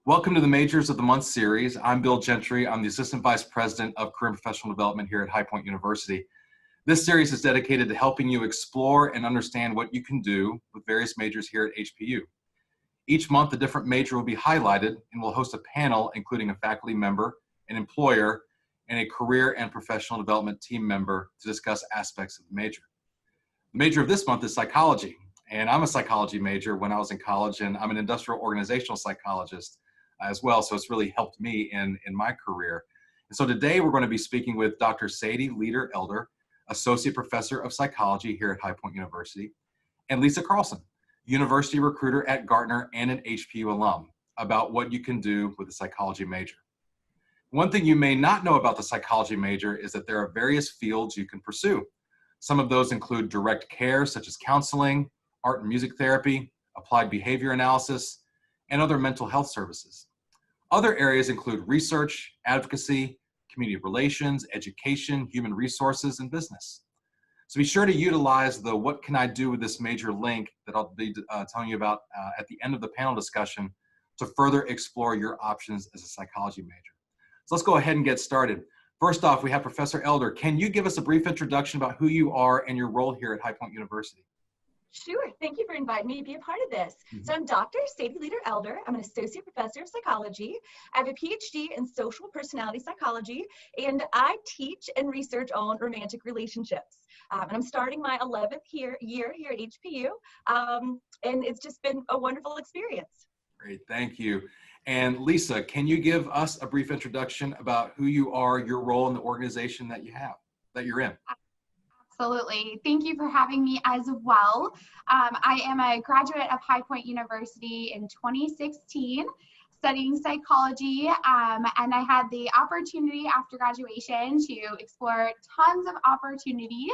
Welcome to the Majors of the Month series. I'm Bill Gentry. I'm the Assistant Vice President of Career and Professional Development here at High Point University. This series is dedicated to helping you explore and understand what you can do with various majors here at HPU. Each month, a different major will be highlighted, and we'll host a panel including a faculty member, an employer, and a career and professional development team member to discuss aspects of the major. The major of this month is psychology, and I'm a psychology major when I was in college, and I'm an industrial organizational psychologist as well, so it's really helped me in my career. And so today we're going to be speaking with Dr. Sadie Leader-Elder, Associate Professor of Psychology here at High Point University, and Lisa Carlson, University Recruiter at Gartner and an HPU alum, about what you can do with a psychology major. One thing you may not know about the psychology major is that there are various fields you can pursue. Some of those include direct care, such as counseling, art and music therapy, applied behavior analysis, and other mental health services. Other areas include research, advocacy, community relations, education, human resources, and business. So be sure to utilize the "What can I do with this major" link that I'll be telling you about at the end of the panel discussion to further explore your options as a psychology major. So let's go ahead and get started. First off, we have Professor Elder. Can you give us a brief introduction about who you are and your role here at High Point University? Sure. Thank you for inviting me to be a part of this. So I'm Dr. Sadie Leader-Elder. I'm an associate professor of psychology. I have a PhD in social personality psychology, and I teach and research on romantic relationships. And I'm starting my 11th year here at HPU, and it's just been a wonderful experience. Great, thank you. And Lisa, can you give us a brief introduction about who you are, your role in the organization that you're in? Absolutely. Thank you for having me as well. I am a graduate of High Point University in 2016, studying psychology, and I had the opportunity after graduation to explore tons of opportunities.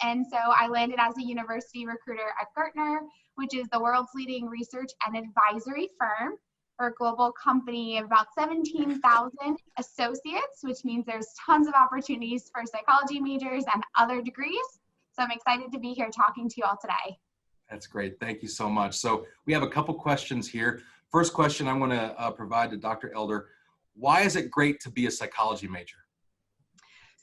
And so I landed as a university recruiter at Gartner, which is the world's leading research and advisory firm. We're a global company of about 17,000 associates, which means there's tons of opportunities for psychology majors and other degrees. So I'm excited to be here talking to you all today. That's great. Thank you so much. So we have a couple questions here. First question I'm going to provide to Dr. Elder. Why is it great to be a psychology major?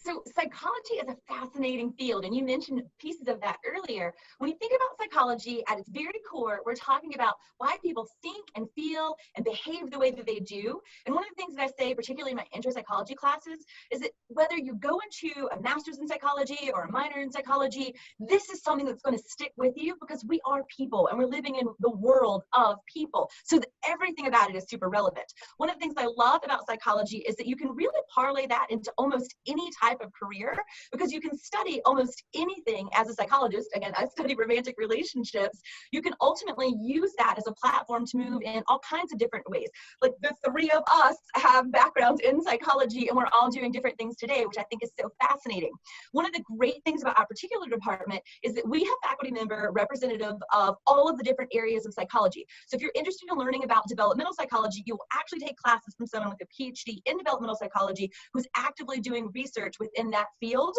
So psychology is a fascinating field, and you mentioned pieces of that earlier. When you think about psychology at its very core, we're talking about why people think and feel and behave the way that they do. And one of the things that I say, particularly in my intro psychology classes, is that whether you go into a master's in psychology or a minor in psychology, this is something that's going to stick with you because we are people and we're living in the world of people. So that everything about it is super relevant. One of the things I love about psychology is that you can really parlay that into almost any type of career, because you can study almost anything as a psychologist. Again, I study romantic relationships. You can ultimately use that as a platform to move in all kinds of different ways. Like the three of us have backgrounds in psychology, and we're all doing different things today, which I think is so fascinating. One of the great things about our particular department is that we have faculty member representative of all of the different areas of psychology. So if you're interested in learning about developmental psychology, you will actually take classes from someone with a PhD in developmental psychology who's actively doing research within that field,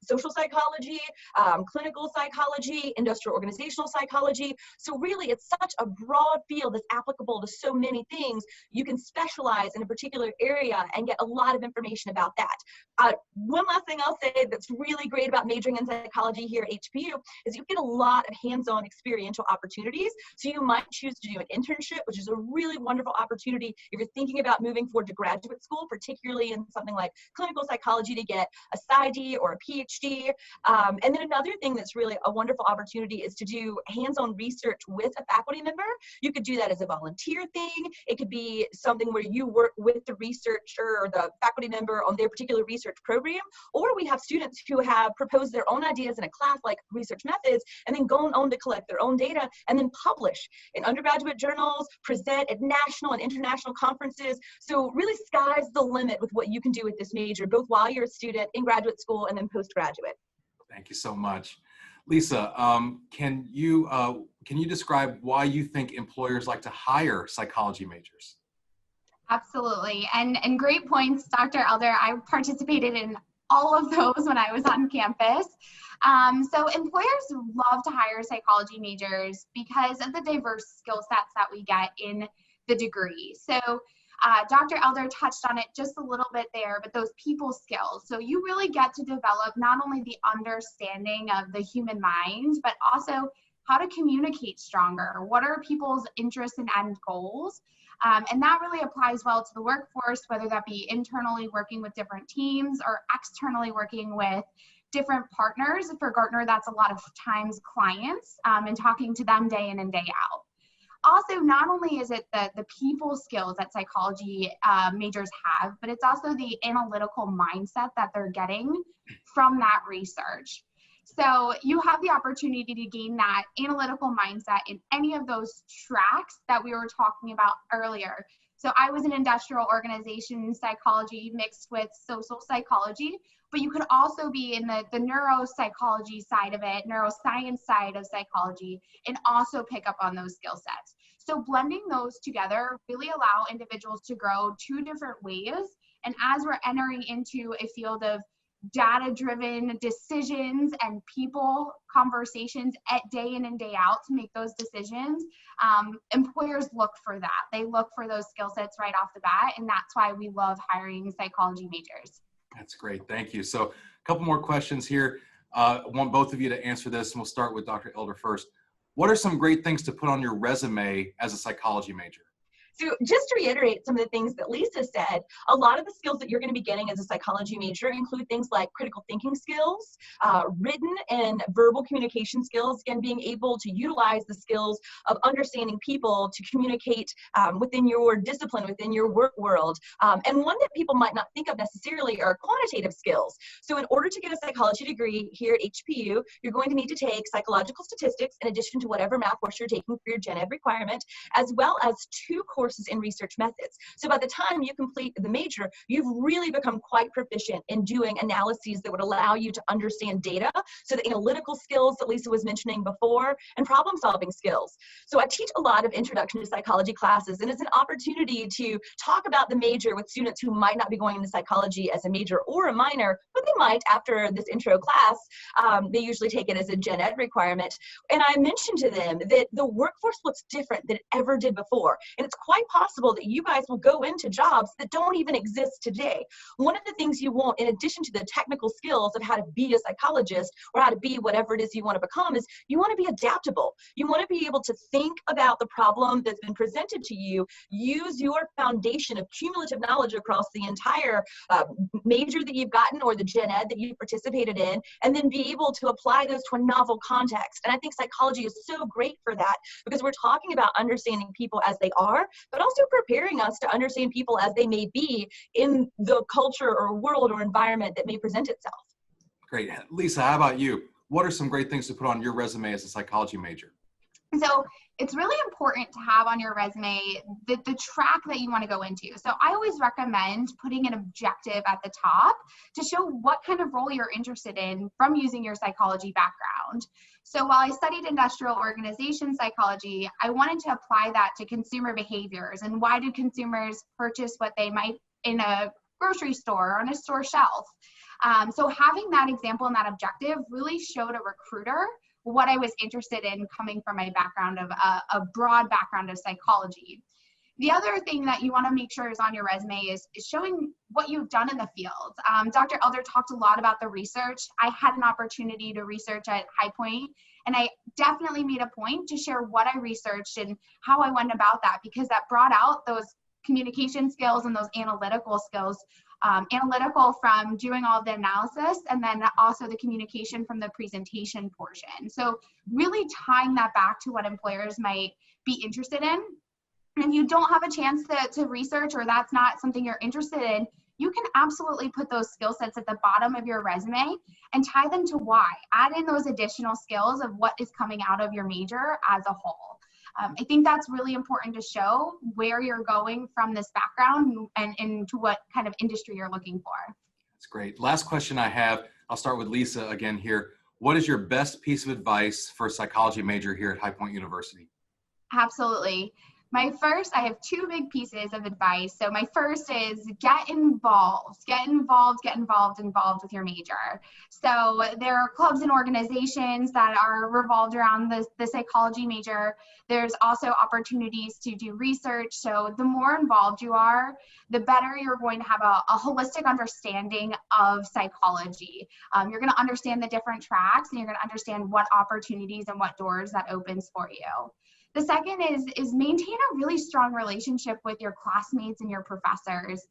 social psychology, clinical psychology, industrial organizational psychology. So really, it's such a broad field that's applicable to so many things. You can specialize in a particular area and get a lot of information about that. One last thing I'll say that's really great about majoring in psychology here at HPU is you get a lot of hands-on experiential opportunities. So you might choose to do an internship, which is a really wonderful opportunity if you're thinking about moving forward to graduate school, particularly in something like clinical psychology, to get a PsyD or a PhD. And then another thing that's really a wonderful opportunity is to do hands-on research with a faculty member. You could do that as a volunteer thing. It could be something where you work with the researcher or the faculty member on their particular research program. Or we have students who have proposed their own ideas in a class like research methods and then go on to collect their own data and then publish in undergraduate journals, present at national and international conferences. So really sky's the limit with what you can do with this major, both while you're a student in graduate school and then postgraduate. Thank you so much. Lisa, can you describe why you think employers like to hire psychology majors? Absolutely. And great points, Dr. Elder. I participated in all of those when I was on campus. So employers love to hire psychology majors because of the diverse skill sets that we get in the degree. So Dr. Elder touched on it just a little bit there, but those people skills. So you really get to develop not only the understanding of the human mind, but also how to communicate stronger. What are people's interests and end goals? And that really applies well to the workforce, whether that be internally working with different teams or externally working with different partners. For Gartner, that's a lot of times clients, and talking to them day in and day out. Also, not only is it the people skills that psychology majors have, but it's also the analytical mindset that they're getting from that research. So you have the opportunity to gain that analytical mindset in any of those tracks that we were talking about earlier. So I was in industrial organization psychology mixed with social psychology, but you could also be in the neuropsychology side of it, neuroscience side of psychology, and also pick up on those skill sets. So blending those together really allow individuals to grow two different ways. And as we're entering into a field of data-driven decisions and people conversations at day in and day out to make those decisions, employers look for that. They look for those skill sets right off the bat, and that's why we love hiring psychology majors. That's great. Thank you. So a couple more questions here. I want both of you to answer this, and we'll start with Dr. Elder first. What are some great things to put on your resume as a psychology major? So just to reiterate some of the things that Lisa said, a lot of the skills that you're going to be getting as a psychology major include things like critical thinking skills, written and verbal communication skills, and being able to utilize the skills of understanding people to communicate within your discipline, within your work world. And one that people might not think of necessarily are quantitative skills. So in order to get a psychology degree here at HPU, you're going to need to take psychological statistics in addition to whatever math course you're taking for your gen ed requirement, as well as 2 courses in research methods. So by the time you complete the major, you've really become quite proficient in doing analyses that would allow you to understand data. So the analytical skills that Lisa was mentioning before, and problem solving skills. So I teach a lot of introduction to psychology classes, and it's an opportunity to talk about the major with students who might not be going into psychology as a major or a minor, but they might after this intro class. They usually take it as a gen ed requirement. And I mentioned to them that the workforce looks different than it ever did before. And it's quite possible that you guys will go into jobs that don't even exist today. One of the things you want, in addition to the technical skills of how to be a psychologist or how to be whatever it is you want to become, is you want to be adaptable. You want to be able to think about the problem that's been presented to you, use your foundation of cumulative knowledge across the entire major that you've gotten or the gen ed that you've participated in, and then be able to apply those to a novel context. And I think psychology is so great for that, because we're talking about understanding people as they are, but also preparing us to understand people as they may be in the culture or world or environment that may present itself. Great. Lisa, how about you? What are some great things to put on your resume as a psychology major? So it's really important to have on your resume the track that you want to go into. So I always recommend putting an objective at the top to show what kind of role you're interested in from using your psychology background. So while I studied industrial organization psychology, I wanted to apply that to consumer behaviors and why do consumers purchase what they might in a grocery store or on a store shelf. So having that example and that objective really showed a recruiter what I was interested in, coming from my background of a broad background of psychology. The other thing that you want to make sure is on your resume is showing what you've done in the field. Dr. Elder talked a lot about the research. I had an opportunity to research at High Point, and I definitely made a point to share what I researched and how I went about that, because that brought out those communication skills and those analytical skills. Analytical from doing all the analysis, and then also the communication from the presentation portion. So really tying that back to what employers might be interested in. And if you don't have a chance to research, or that's not something you're interested in, you can absolutely put those skill sets at the bottom of your resume and tie them to why. Add in those additional skills of what is coming out of your major as a whole. I think that's really important to show where you're going from this background and into what kind of industry you're looking for. That's great. Last question I have, I'll start with Lisa again here. What is your best piece of advice for a psychology major here at High Point University? Absolutely. I have two big pieces of advice. So my first is get involved with your major. So there are clubs and organizations that are revolved around the psychology major. There's also opportunities to do research. So the more involved you are, the better you're going to have a holistic understanding of psychology. You're going to understand the different tracks, and you're going to understand what opportunities and what doors that opens for you. The second is maintain a really strong relationship with your classmates and your professors.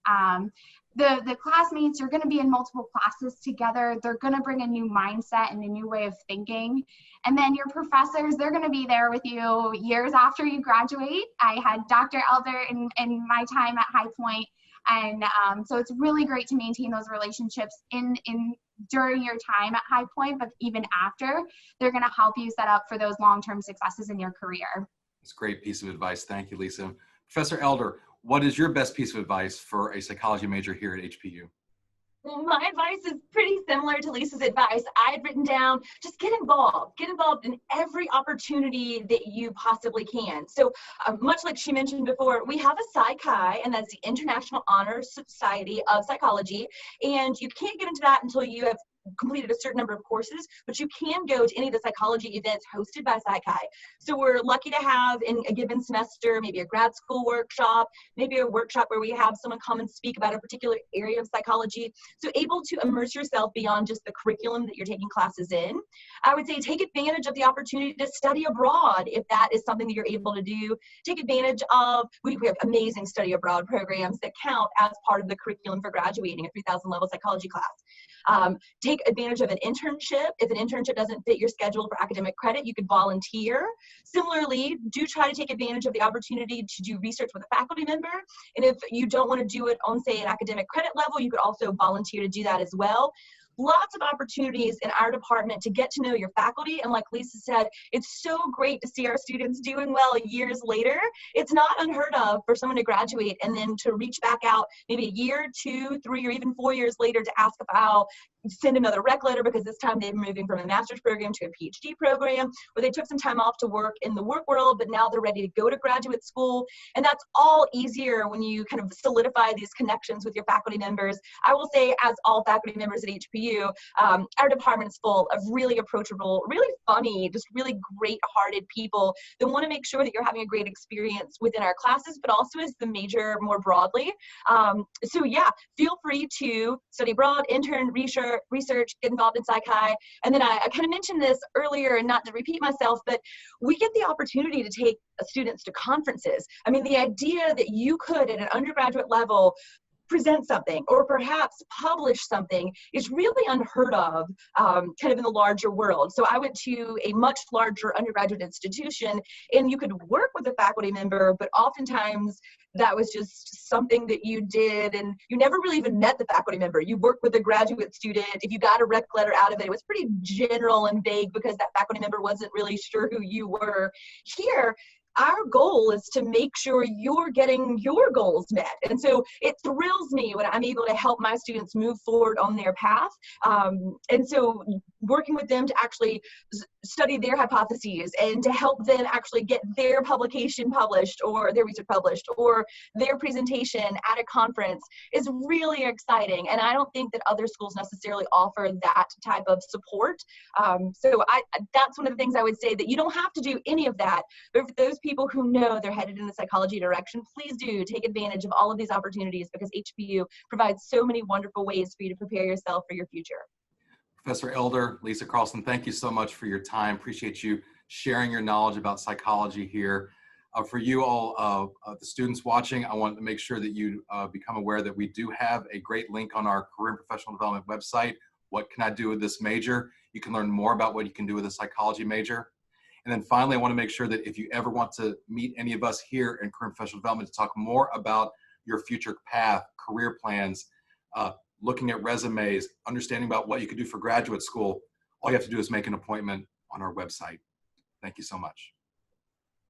The classmates, you're going to be in multiple classes together. They're going to bring a new mindset and a new way of thinking. And then your professors, they're going to be there with you years after you graduate. I had Dr. Elder in my time at High Point. And so it's really great to maintain those relationships during your time at High Point, but even after, they're going to help you set up for those long-term successes in your career. That's a great piece of advice. Thank you, Lisa. Professor Elder, what is your best piece of advice for a psychology major here at HPU? Well, my advice is pretty similar to Lisa's advice. I had written down, just get involved in every opportunity that you possibly can. So much like she mentioned before, we have a Psych-Chi, and that's the International Honor Society of Psychology. And you can't get into that until you have completed a certain number of courses, but you can go to any of the psychology events hosted by Psych-Chi. So we're lucky to have in a given semester, maybe a grad school workshop, maybe a workshop where we have someone come and speak about a particular area of psychology. So able to immerse yourself beyond just the curriculum that you're taking classes in. I would say take advantage of the opportunity to study abroad if that is something that you're able to do. Take advantage of, we have amazing study abroad programs that count as part of the curriculum for graduating a 3000 level psychology class. Take advantage of an internship. If an internship doesn't fit your schedule for academic credit, you could volunteer. Similarly, do try to take advantage of the opportunity to do research with a faculty member. And if you don't want to do it on, say, an academic credit level, you could also volunteer to do that as well. Lots of opportunities in our department to get to know your faculty. And like Lisa said, it's so great to see our students doing well years later. It's not unheard of for someone to graduate and then to reach back out maybe a year, 2, 3, or even 4 years later to ask if I'll send another rec letter, because this time they're moving from a master's program to a PhD program, or they took some time off to work in the work world, but now they're ready to go to graduate school. And that's all easier when you kind of solidify these connections with your faculty members. I will say, as all faculty members at HPU, our department is full of really approachable, really funny, just really great-hearted people that want to make sure that you're having a great experience within our classes, but also as the major more broadly. So yeah, feel free to study abroad, intern, research, get involved in Psych-Chi. And then I kind of mentioned this earlier, and not to repeat myself, but we get the opportunity to take students to conferences. I mean, the idea that you could at an undergraduate level present something or perhaps publish something is really unheard of kind of in the larger world. So I went to a much larger undergraduate institution, and you could work with a faculty member, but oftentimes that was just something that you did, and you never really even met the faculty member. You worked with a graduate student. If you got a rec letter out of it, it was pretty general and vague because that faculty member wasn't really sure who you were. Here, our goal is to make sure you're getting your goals met. And so it thrills me when I'm able to help my students move forward on their path. And so working with them to actually study their hypotheses and to help them actually get their publication published or their research published or their presentation at a conference is really exciting. And I don't think that other schools necessarily offer that type of support. So that's one of the things I would say, that you don't have to do any of that. But for those people who know they're headed in the psychology direction, please do take advantage of all of these opportunities, because HPU provides so many wonderful ways for you to prepare yourself for your future. Professor Elder, Lisa Carlson, thank you so much for your time. Appreciate you sharing your knowledge about psychology here. For you all, the students watching, I want to make sure that you become aware that we do have a great link on our Career and Professional Development website. What can I do with this major? You can learn more about what you can do with a psychology major. And then finally, I want to make sure that if you ever want to meet any of us here in Career and Professional Development to talk more about your future path, career plans, looking at resumes, understanding about what you could do for graduate school, all you have to do is make an appointment on our website. Thank you so much.